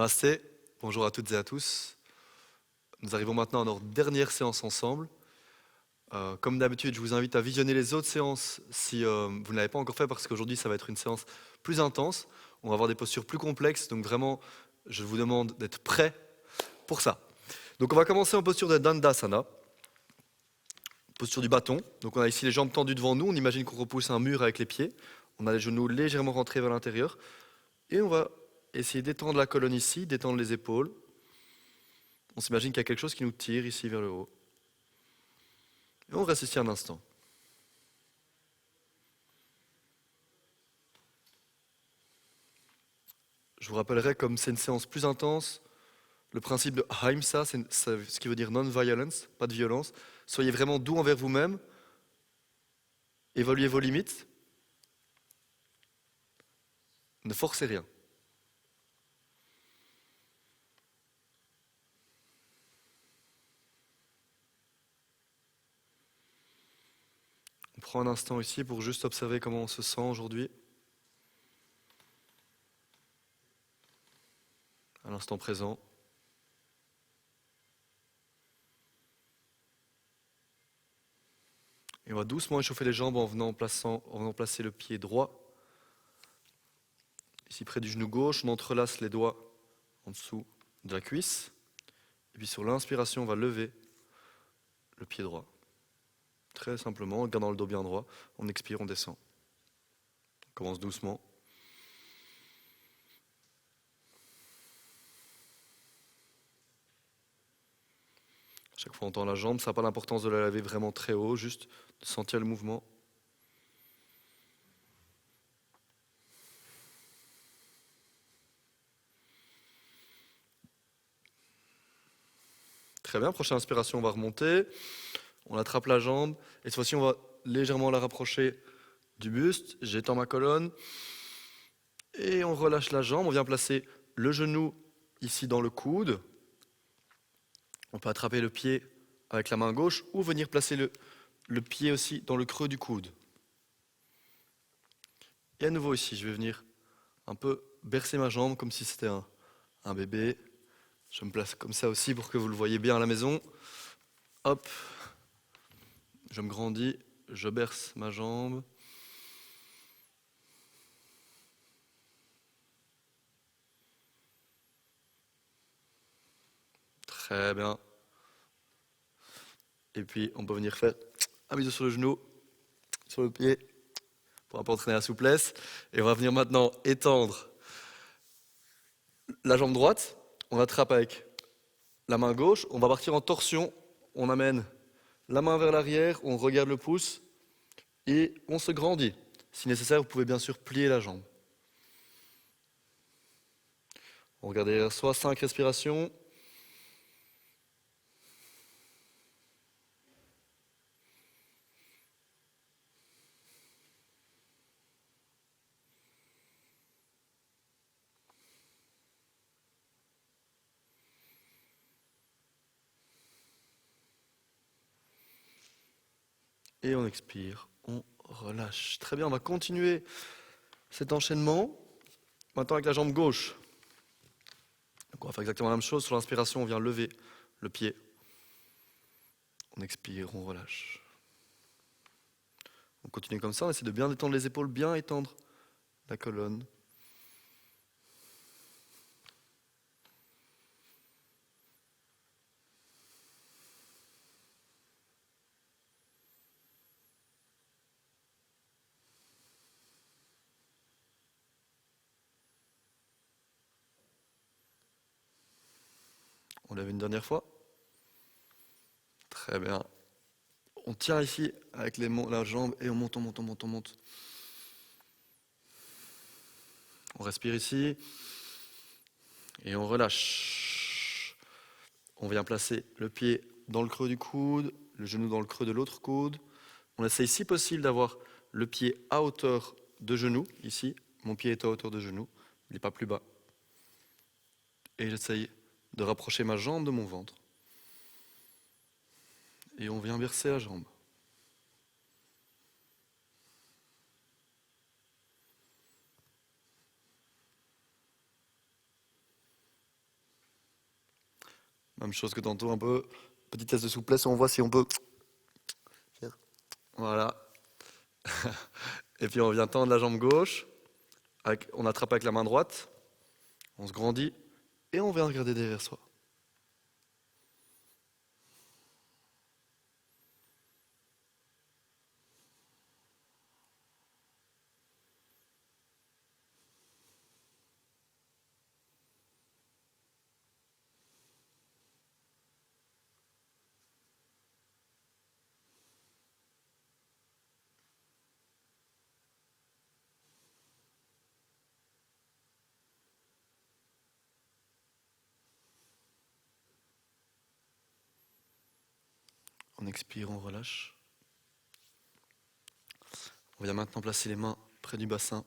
Namasté, bonjour à toutes et à tous. Nous arrivons maintenant à notre dernière séance ensemble. Comme d'habitude, je vous invite à visionner les autres séances si vous ne l'avez pas encore fait, parce qu'aujourd'hui, ça va être une séance plus intense. On va avoir des postures plus complexes, donc vraiment, je vous demande d'être prêts pour ça. Donc on va commencer en posture de Dandasana, posture du bâton. Donc on a ici les jambes tendues devant nous, on imagine qu'on repousse un mur avec les pieds. On a les genoux légèrement rentrés vers l'intérieur. Et on va essayer d'étendre la colonne ici, d'étendre les épaules. On s'imagine qu'il y a quelque chose qui nous tire ici vers le haut. Et on reste ici un instant. Je vous rappellerai, comme c'est une séance plus intense, le principe de Ahimsa, c'est ce qui veut dire non-violence, pas de violence. Soyez vraiment doux envers vous-même, évaluez vos limites, ne forcez rien. On prend un instant ici pour juste observer comment on se sent aujourd'hui, à l'instant présent. Et on va doucement échauffer les jambes en venant placer le pied droit. Ici près du genou gauche, on entrelace les doigts en dessous de la cuisse. Et puis sur l'inspiration, on va lever le pied droit. Très simplement, en gardant le dos bien droit. On expire, on descend. On commence doucement. Chaque fois on tend la jambe, ça n'a pas l'importance de la laver vraiment très haut, juste de sentir le mouvement. Très bien, prochaine inspiration, on va remonter. On attrape la jambe et cette fois-ci on va légèrement la rapprocher du buste. J'étends ma colonne et on relâche la jambe. On vient placer le genou ici dans le coude. On peut attraper le pied avec la main gauche ou venir placer le pied aussi dans le creux du coude. Et à nouveau ici, je vais venir un peu bercer ma jambe comme si c'était un bébé. Je me place comme ça aussi pour que vous le voyez bien à la maison. Hop, je me grandis, je berce ma jambe. Très bien. Et puis on peut venir faire un bisou sur le genou, sur le pied, pour un peu entraîner la souplesse. Et on va venir maintenant étendre la jambe droite. On attrape avec la main gauche. On va partir en torsion. On amène la main vers l'arrière, on regarde le pouce et on se grandit. Si nécessaire, vous pouvez bien sûr plier la jambe. On regarde derrière soi, 5 respirations. Et on expire, on relâche. Très bien, on va continuer cet enchaînement. Maintenant avec la jambe gauche. Donc on va faire exactement la même chose. Sur l'inspiration, on vient lever le pied. On expire, on relâche. On continue comme ça, on essaie de bien détendre les épaules, bien étendre la colonne. On lève une dernière fois. Très bien. On tient ici avec la jambe et on monte, on monte, on monte, on monte. On respire ici et on relâche. On vient placer le pied dans le creux du coude, le genou dans le creux de l'autre coude. On essaye si possible d'avoir le pied à hauteur de genou, ici. Mon pied est à hauteur de genou, il n'est pas plus bas. Et j'essaye de rapprocher ma jambe de mon ventre. Et on vient bercer la jambe. Même chose que tantôt, un peu. Petit test de souplesse, on voit si on peut. Voilà. Et puis on vient tendre la jambe gauche. On attrape avec la main droite. On se grandit. Et on vient regarder derrière soi. On expire, on relâche. On vient maintenant placer les mains près du bassin.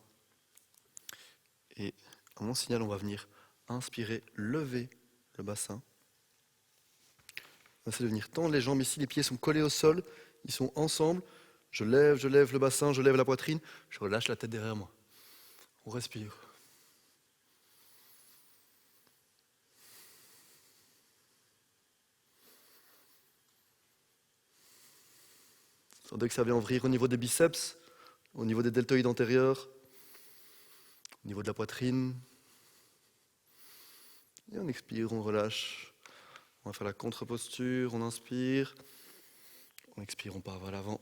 Et à mon signal, on va venir inspirer, lever le bassin. On essaie de venir tendre les jambes ici, les pieds sont collés au sol, ils sont ensemble. Je lève le bassin, je lève la poitrine, je relâche la tête derrière moi. On respire. Sentez que ça vient ouvrir au niveau des biceps, au niveau des deltoïdes antérieurs, au niveau de la poitrine. Et on expire, on relâche. On va faire la contre-posture, on inspire. On expire, on part vers l'avant.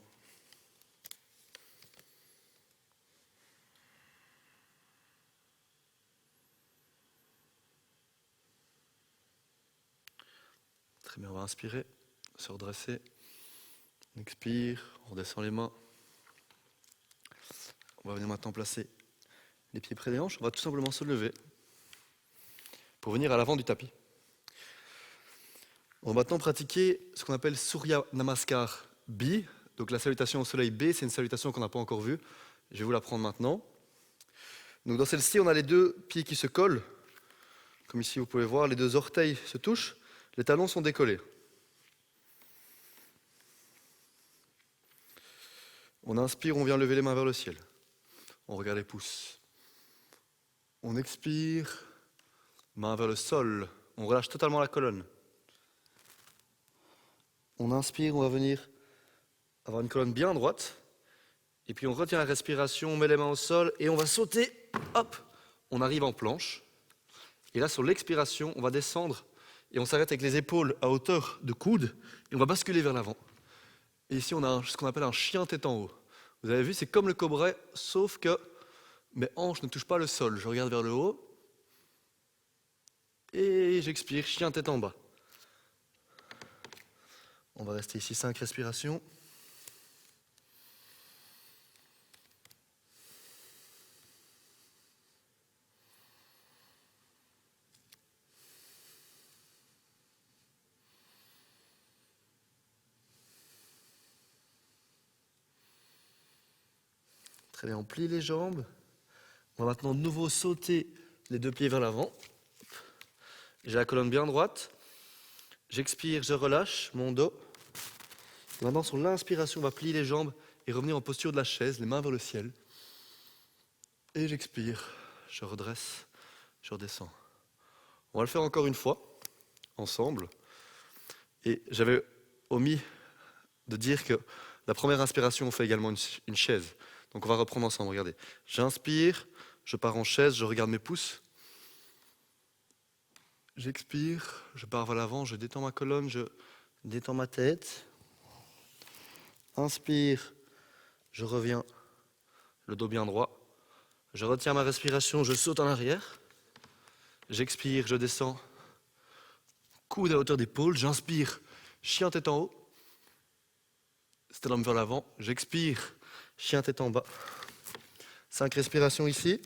Très bien, on va inspirer, se redresser. On expire, on redescend les mains. On va venir maintenant placer les pieds près des hanches. On va tout simplement se lever pour venir à l'avant du tapis. On va maintenant pratiquer ce qu'on appelle Surya Namaskar B. Donc la salutation au soleil B, c'est une salutation qu'on n'a pas encore vue. Je vais vous l'apprendre maintenant. Donc dans celle-ci, on a les deux pieds qui se collent. Comme ici, vous pouvez voir, les deux orteils se touchent. Les talons sont décollés. On inspire, on vient lever les mains vers le ciel. On regarde les pouces. On expire, main vers le sol. On relâche totalement la colonne. On inspire, on va venir avoir une colonne bien droite. Et puis on retient la respiration, on met les mains au sol et on va sauter. Hop, on arrive en planche. Et là, sur l'expiration, on va descendre et on s'arrête avec les épaules à hauteur de coude et on va basculer vers l'avant. Et ici, on a ce qu'on appelle un chien tête en haut. Vous avez vu, c'est comme le cobra, sauf que mes hanches ne touchent pas le sol. Je regarde vers le haut et j'expire, chien tête en bas. On va rester ici 5 respirations. Très bien, on plie les jambes. On va maintenant de nouveau sauter les deux pieds vers l'avant. J'ai la colonne bien droite. J'expire, je relâche mon dos. Et maintenant, sur l'inspiration, on va plier les jambes et revenir en posture de la chaise, les mains vers le ciel. Et j'expire, je redresse, je redescends. On va le faire encore une fois, ensemble. Et j'avais omis de dire que la première inspiration, on fait également une chaise. Donc on va reprendre ensemble, regardez. J'inspire, je pars en chaise, je regarde mes pouces. J'expire, je pars vers l'avant, je détends ma colonne, je détends ma tête. Inspire, je reviens, le dos bien droit. Je retiens ma respiration, je saute en arrière. J'expire, je descends, coude à hauteur d'épaule. J'inspire, chien tête en haut. Stellum vers l'avant. J'expire, chien tête en bas. 5 respirations ici.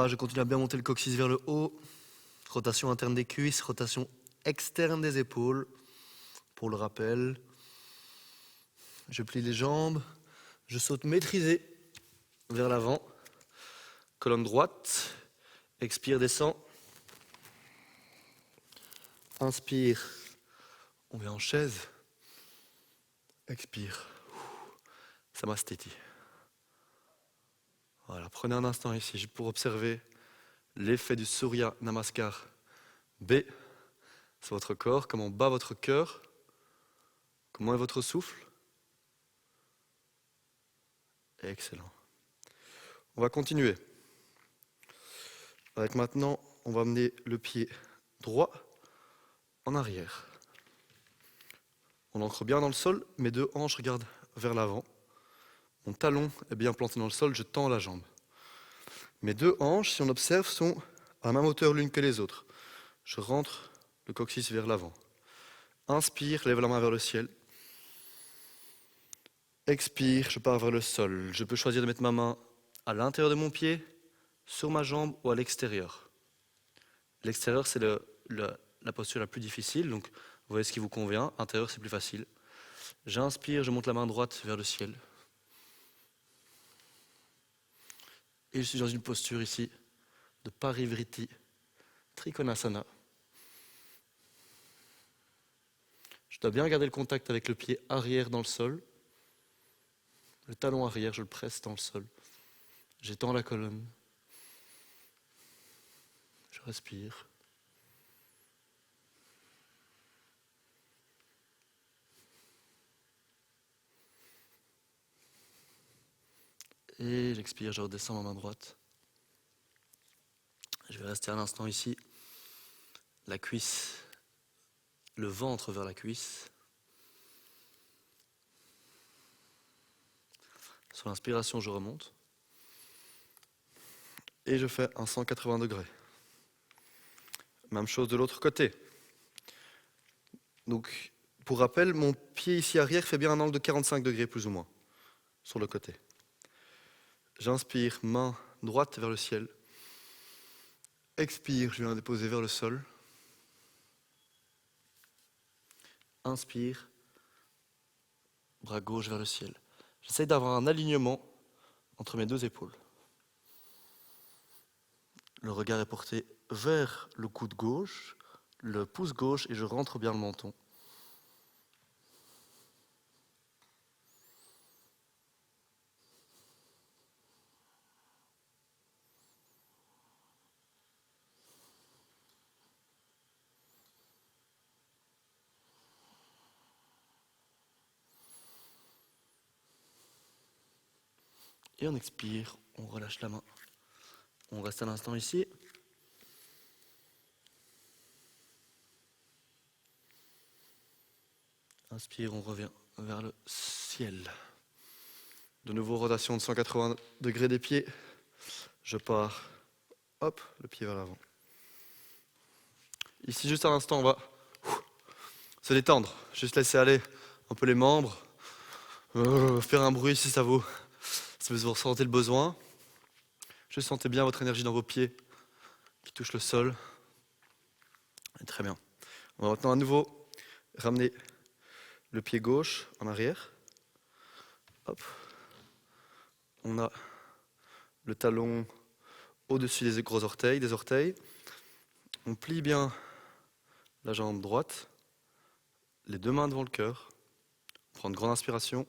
Je continue à bien monter le coccyx vers le haut. Rotation interne des cuisses, rotation externe des épaules. Pour le rappel, je plie les jambes, je saute maîtrisé vers l'avant. Colonne droite, expire, descend. Inspire, on vient en chaise. Expire. Samastiti. Voilà, prenez un instant ici juste pour observer l'effet du Surya Namaskar B sur votre corps, comment bat votre cœur, comment est votre souffle. Excellent. On va continuer. Avec maintenant, on va amener le pied droit en arrière. On ancre bien dans le sol, mes deux hanches regardent vers l'avant. Mon talon est bien planté dans le sol, je tends la jambe. Mes deux hanches, si on observe, sont à la même hauteur l'une que les autres. Je rentre le coccyx vers l'avant. Inspire, lève la main vers le ciel. Expire, je pars vers le sol. Je peux choisir de mettre ma main à l'intérieur de mon pied, sur ma jambe ou à l'extérieur. L'extérieur, c'est la posture la plus difficile, donc vous voyez ce qui vous convient. Intérieur, c'est plus facile. J'inspire, je monte la main droite vers le ciel. Et je suis dans une posture ici de Parivriti, Trikonasana. Je dois bien garder le contact avec le pied arrière dans le sol. Le talon arrière, je le presse dans le sol. J'étends la colonne. Je respire. Et j'expire, je redescends ma main droite. Je vais rester un instant ici. La cuisse, le ventre vers la cuisse. Sur l'inspiration, je remonte. Et je fais un 180 degrés. Même chose de l'autre côté. Donc, pour rappel, mon pied ici arrière fait bien un angle de 45 degrés plus ou moins, sur le côté. J'inspire, main droite vers le ciel. Expire, je viens la déposer vers le sol. Inspire, bras gauche vers le ciel. J'essaie d'avoir un alignement entre mes deux épaules. Le regard est porté vers le coude gauche, le pouce gauche, et je rentre bien le menton. Et on expire, on relâche la main. On reste un instant ici. Inspire, on revient vers le ciel. De nouveau, rotation de 180 degrés des pieds. Je pars, hop, le pied vers l'avant. Ici, juste un instant, on va se détendre. Juste laisser aller un peu les membres. Faire un bruit si vous ressentez le besoin. Juste sentez bien votre énergie dans vos pieds qui touchent le sol. Et très bien. On va maintenant à nouveau ramener le pied gauche en arrière. Hop. On a le talon au-dessus des gros orteils, des orteils. On plie bien la jambe droite, les deux mains devant le cœur. On prend une grande inspiration.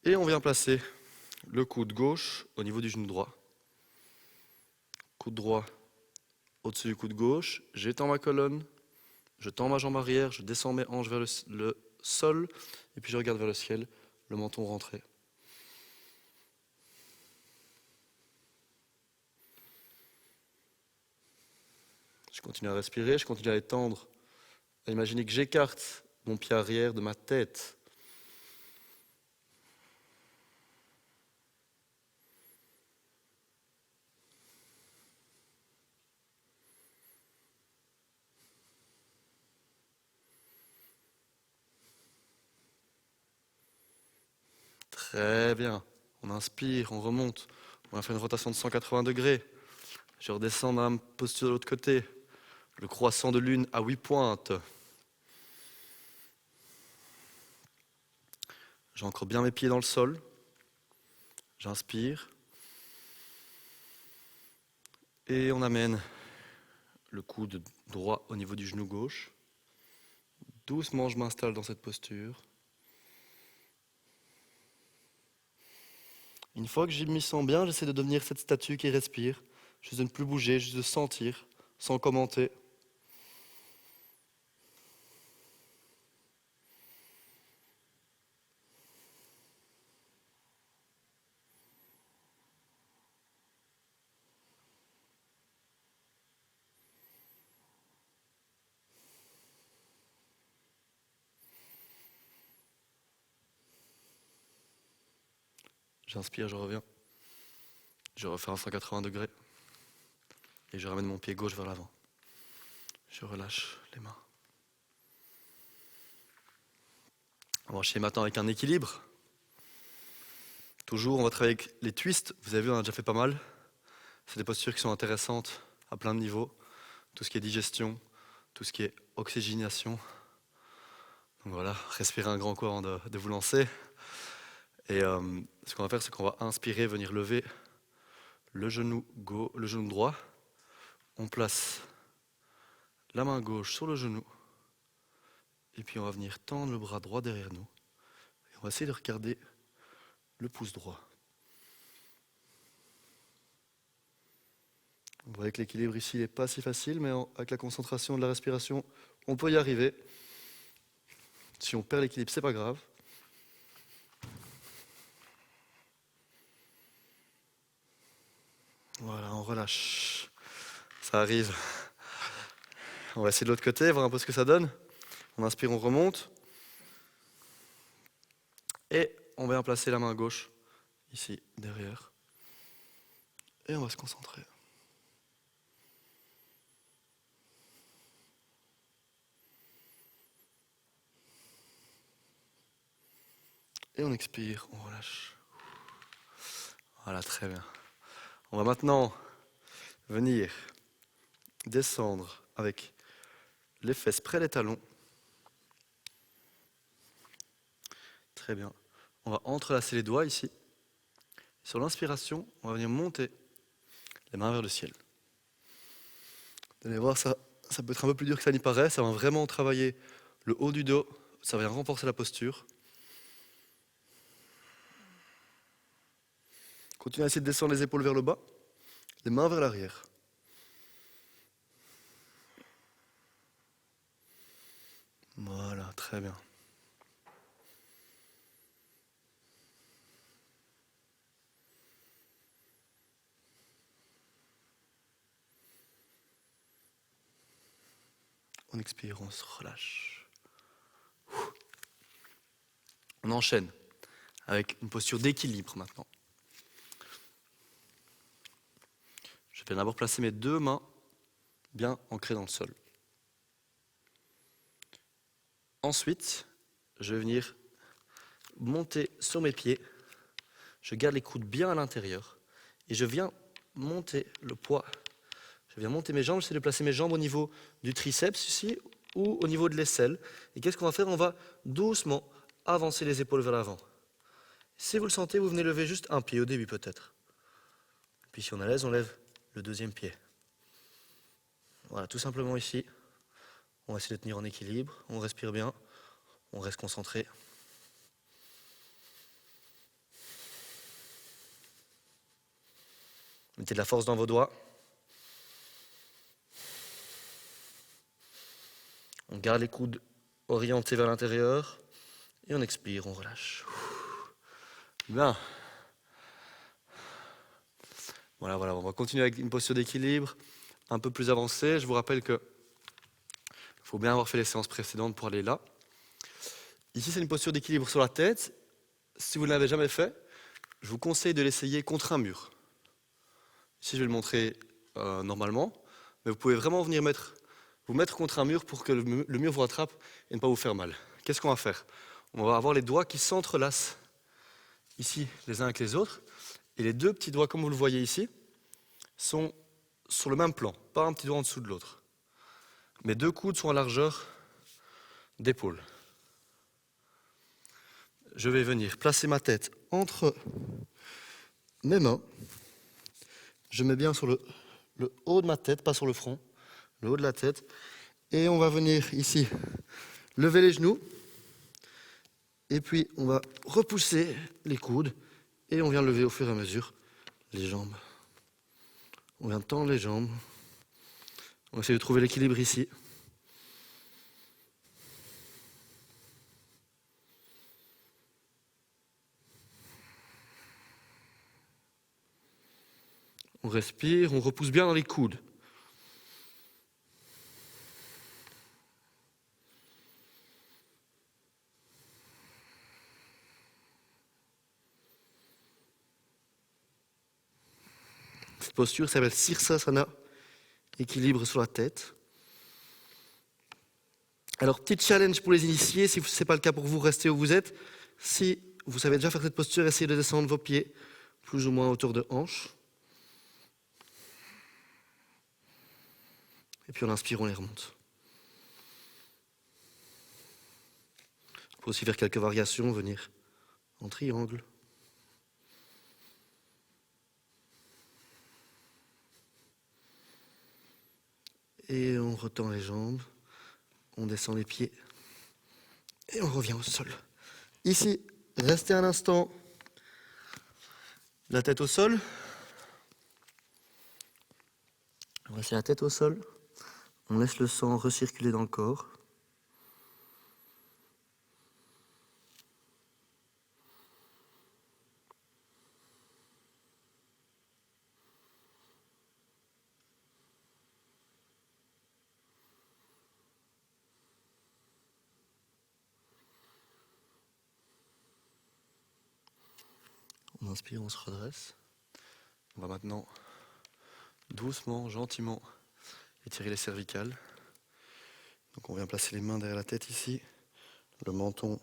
Et on vient placer le coude gauche au niveau du genou droit. Coude droit au-dessus du coude gauche. J'étends ma colonne. Je tends ma jambe arrière. Je descends mes hanches vers le sol. Et puis je regarde vers le ciel, le menton rentré. Je continue à respirer, je continue à étendre, à imaginer que j'écarte mon pied arrière de ma tête. Très bien. On inspire, on remonte. On va faire une rotation de 180 degrés. Je redescends dans la posture de l'autre côté. Le croissant de lune à 8 pointes. J'ancre bien mes pieds dans le sol. J'inspire. Et on amène le coude droit au niveau du genou gauche. Doucement, je m'installe dans cette posture. Une fois que je m'y sens bien, j'essaie de devenir cette statue qui respire, juste de ne plus bouger, juste de sentir, sans commenter. J'inspire, je reviens. Je refais un 180 degrés. Et je ramène mon pied gauche vers l'avant. Je relâche les mains. On va enchaîner maintenant avec un équilibre. Toujours, on va travailler avec les twists. Vous avez vu, on a déjà fait pas mal. C'est des postures qui sont intéressantes à plein de niveaux. Tout ce qui est digestion, tout ce qui est oxygénation. Donc voilà, respirez un grand coup avant de vous lancer. Et ce qu'on va faire, c'est qu'on va inspirer, venir lever le genou droit. On place la main gauche sur le genou. Et puis on va venir tendre le bras droit derrière nous. Et on va essayer de regarder le pouce droit. Vous voyez que l'équilibre ici n'est pas si facile, mais avec la concentration de la respiration, on peut y arriver. Si on perd l'équilibre, c'est pas grave. Voilà, on relâche. Ça arrive. On va essayer de l'autre côté, voir un peu ce que ça donne. On inspire, on remonte. Et on vient placer la main gauche, ici, derrière. Et on va se concentrer. Et on expire, on relâche. Voilà, très bien. On va maintenant venir descendre avec les fesses près des talons. Très bien. On va entrelacer les doigts ici. Sur l'inspiration, on va venir monter les mains vers le ciel. Vous allez voir, ça peut être un peu plus dur que ça n'y paraît. Ça va vraiment travailler le haut du dos. Ça va renforcer la posture. Continuez à essayer de descendre les épaules vers le bas, les mains vers l'arrière. Voilà, très bien. On expire, on se relâche. On enchaîne avec une posture d'équilibre maintenant. Je vais d'abord placer mes deux mains bien ancrées dans le sol. Ensuite, je vais venir monter sur mes pieds. Je garde les coudes bien à l'intérieur. Et je viens monter le poids. Je viens monter mes jambes. J'essaie de placer mes jambes au niveau du triceps ici ou au niveau de l'aisselle. Et qu'est-ce qu'on va faire? On va doucement avancer les épaules vers l'avant. Si vous le sentez, vous venez lever juste un pied au début peut-être. Puis si on est à l'aise, on lève le deuxième pied. Voilà, tout simplement ici. On va essayer de tenir en équilibre. On respire bien. On reste concentré. Mettez de la force dans vos doigts. On garde les coudes orientés vers l'intérieur. Et on expire, on relâche. Bien. Voilà, on va continuer avec une posture d'équilibre un peu plus avancée. Je vous rappelle que il faut bien avoir fait les séances précédentes pour aller là. Ici, c'est une posture d'équilibre sur la tête. Si vous ne l'avez jamais fait, je vous conseille de l'essayer contre un mur. Ici, je vais le montrer normalement, mais vous pouvez vraiment venir vous mettre contre un mur pour que le mur vous rattrape et ne pas vous faire mal. Qu'est-ce qu'on va faire? On va avoir les doigts qui s'entrelacent ici les uns avec les autres, et les deux petits doigts, comme vous le voyez ici, sont sur le même plan, pas un petit doigt en dessous de l'autre. Mes deux coudes sont à largeur d'épaule. Je vais venir placer ma tête entre mes mains. Je mets bien sur le haut de ma tête, pas sur le front, le haut de la tête. Et on va venir ici lever les genoux. Et puis, on va repousser les coudes. Et on vient lever au fur et à mesure les jambes. On vient tendre les jambes. On va essayer de trouver l'équilibre ici. On respire, on repousse bien dans les coudes. Cette posture s'appelle Sirsasana, équilibre sur la tête. Alors, petit challenge pour les initiés, si ce n'est pas le cas pour vous, restez où vous êtes. Si vous savez déjà faire cette posture, essayez de descendre vos pieds plus ou moins à hauteur de hanche. Et puis on inspire, on les remonte. On peut aussi faire quelques variations, venir en triangle. Et on retend les jambes, on descend les pieds et on revient au sol. Ici, restez un instant, la tête au sol. On va laisser la tête au sol. On laisse le sang recirculer dans le corps. On inspire, on se redresse. On va maintenant doucement, gentiment étirer les cervicales. Donc on vient placer les mains derrière la tête ici, le menton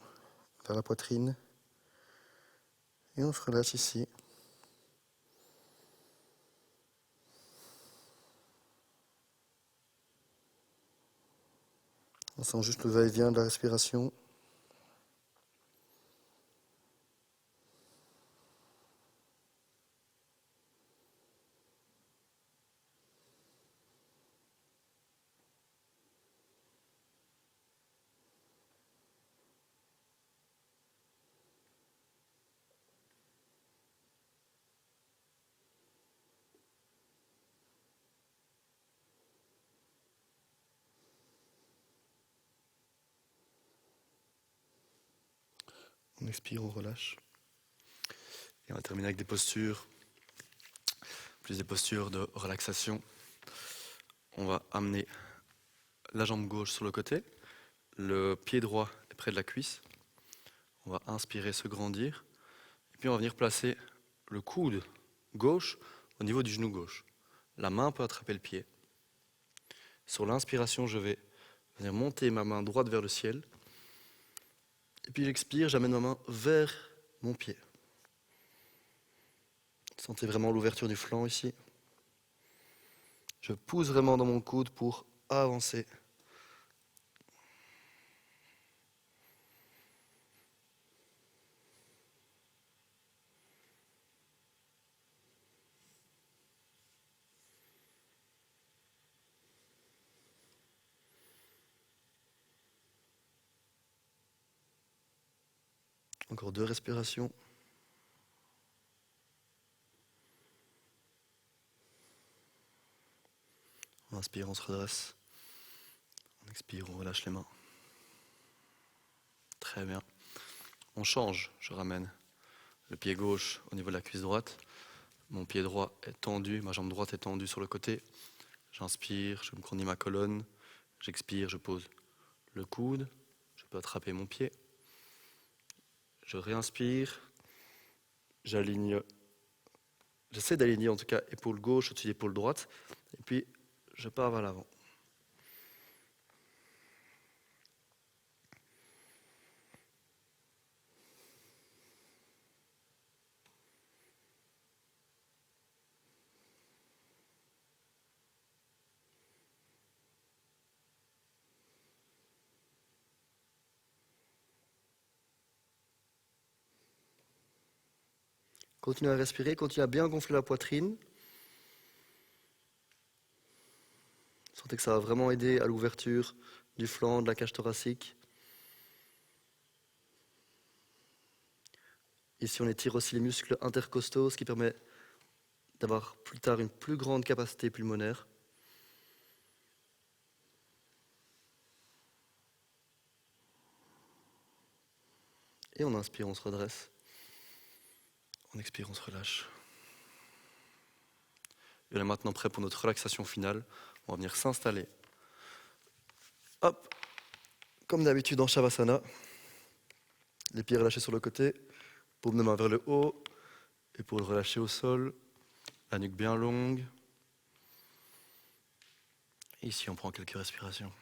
vers la poitrine. Et on se relâche ici. On sent juste le va-et-vient de la respiration. On expire, on relâche. Et on va terminer avec des postures, plus des postures de relaxation. On va amener la jambe gauche sur le côté, le pied droit est près de la cuisse. On va inspirer, se grandir. Et puis on va venir placer le coude gauche au niveau du genou gauche. La main peut attraper le pied. Sur l'inspiration, je vais venir monter ma main droite vers le ciel. Et puis j'expire, j'amène ma main vers mon pied. Sentez vraiment l'ouverture du flanc ici. Je pousse vraiment dans mon coude pour avancer. Encore 2 respirations. On inspire, on se redresse. On expire, on relâche les mains. Très bien. On change, je ramène le pied gauche au niveau de la cuisse droite. Mon pied droit est tendu, ma jambe droite est tendue sur le côté. J'inspire, je me grandis ma colonne. J'expire, je pose le coude. Je peux attraper mon pied. Je réinspire. J'aligne. J'essaie d'aligner en tout cas épaule gauche au-dessus d'épaule droite. Et puis, je pars vers l'avant. Continuez à respirer, continuez à bien gonfler la poitrine. Sentez que ça va vraiment aider à l'ouverture du flanc, de la cage thoracique. Ici, on étire aussi les muscles intercostaux, ce qui permet d'avoir plus tard une plus grande capacité pulmonaire. Et on inspire, on se redresse. On expire, on se relâche. Et on est maintenant prêt pour notre relaxation finale. On va venir s'installer. Hop, comme d'habitude en Shavasana. Les pieds relâchés sur le côté, paume de main vers le haut, épaules relâchées au sol, la nuque bien longue. Et ici, on prend quelques respirations.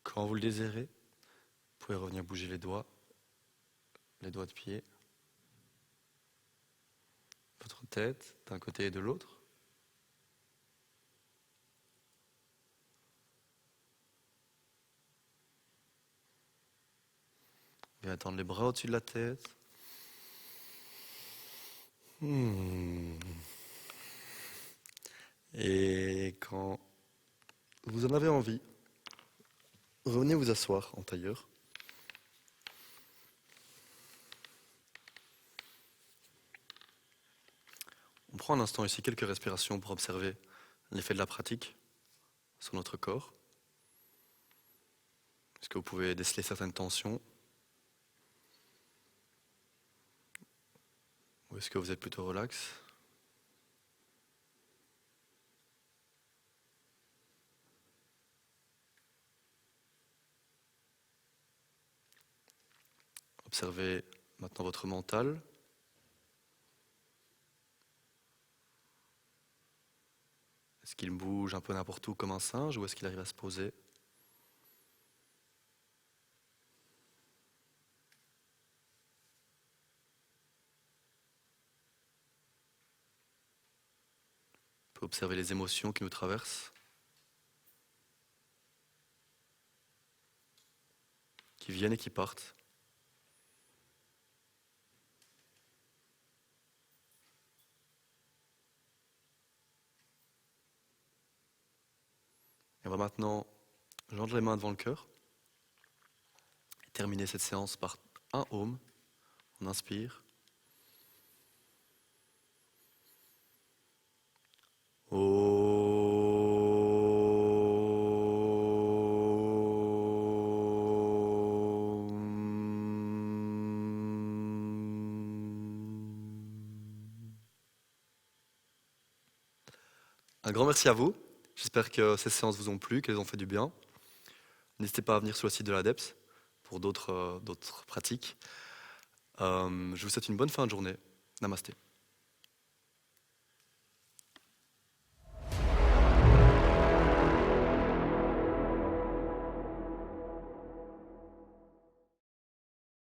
Quand vous le désirez, vous pouvez revenir bouger les doigts de pied, votre tête d'un côté et de l'autre. Vous allez attendre les bras au-dessus de la tête. Et quand vous en avez envie, revenez vous asseoir en tailleur. On prend un instant ici quelques respirations pour observer l'effet de la pratique sur notre corps. Est-ce que vous pouvez déceler certaines tensions? Ou est-ce que vous êtes plutôt relax? Observez maintenant votre mental. Est-ce qu'il bouge un peu n'importe où comme un singe ou est-ce qu'il arrive à se poser? On peut observer les émotions qui nous traversent, qui viennent et qui partent. Et on va maintenant joindre les mains devant le cœur et terminer cette séance par un Om. On inspire. Un grand merci à vous. J'espère que ces séances vous ont plu, qu'elles ont fait du bien. N'hésitez pas à venir sur le site de l'ADEPS pour d'autres pratiques. Je vous souhaite une bonne fin de journée. Namasté.